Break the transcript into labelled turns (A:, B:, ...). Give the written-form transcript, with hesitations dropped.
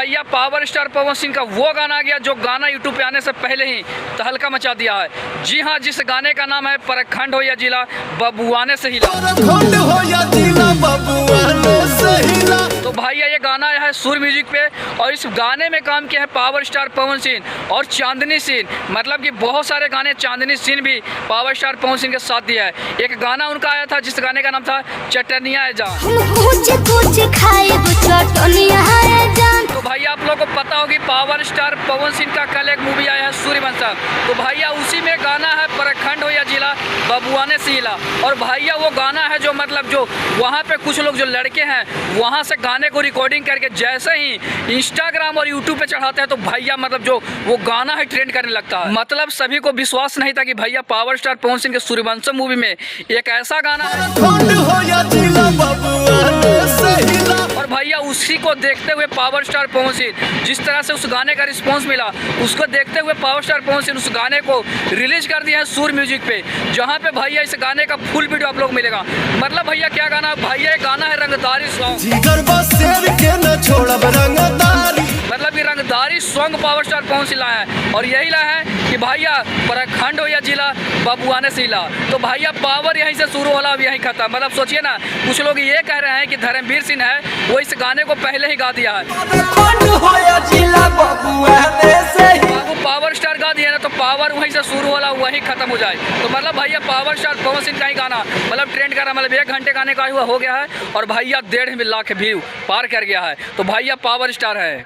A: भैया power star Pawan Singh का वो गाना आ गया जो गाना यूट्यूब पे आने से पहले ही तहलका मचा दिया है। जी हाँ, जिस गाने का नाम है प्रखंड हो या जिला बबुआने से हिला। तो भैया ये गाना आया है सुर म्यूजिक पे और इस गाने में काम किया है पावर स्टार पवन सिंह और चांदनी सिंह। मतलब कि बहुत सारे गाने चांदनी सिंह भी पावर स्टार पवन सिंह के साथ दिया है। एक गाना उनका आया था जिस गाने का नाम था चटनिया जान। तो भैया आप लोगों को पता होगी पावर स्टार पवन सिंह का कल एक मूवी आया है सूर्यवंशम। तो भैया उसी में गाना है प्रखंड हो या जिला बबुआने से हिला। और भैया वो गाना है जो मतलब जो वहाँ पे कुछ लोग जो लड़के हैं वहाँ से गाने को रिकॉर्डिंग करके जैसे ही इंस्टाग्राम और यूट्यूब पे चढ़ाते हैं तो भैया मतलब जो वो गाना है ट्रेंड करने लगता है। मतलब सभी को विश्वास नहीं था कि भैया पावर स्टार पवन सिंह के सूर्यवंशम मूवी में एक ऐसा गाना है। और भैया उसी को देखते हुए पावर स्टार पवन सिंह जिस तरह से उस गाने का रिस्पांस मिला उसको देखते हुए पावर स्टार पवन सिंह उस गाने को रिलीज कर दिया है सुर म्यूजिक पे, जहाँ पे भैया इस गाने का फुल वीडियो आप लोग मिलेगा। मतलब भैया क्या गाना भैया ये गाना है रंगदारी सॉन्ग। मतलब कि रंगदारी song power star Pawan Singh लाया है और यही लाया है कि भैया प्रखंड हो या जिला बबुआने से हिला। तो भैया पावर यहीं से शुरू होला अब यहीं खत्म। मतलब सोचिए ना, कुछ लोग ये कह रहे हैं कि धर्मवीर सिंह है वो इस गाने को पहले ही गा दिया है। बाबू पावर स्टार गा दिया ना तो पावर वहीं से शुरू होला वहीं खत्म हो जाए। तो मतलब भैया पावर स्टार पवन सिंह का ही गाना मतलब ट्रेंड कर रहा है। मतलब 1 घंटे गाने का हुआ हो गया है और भैया 1.5 लाख व्यू पार कर गया है। तो भैया पावर स्टार है।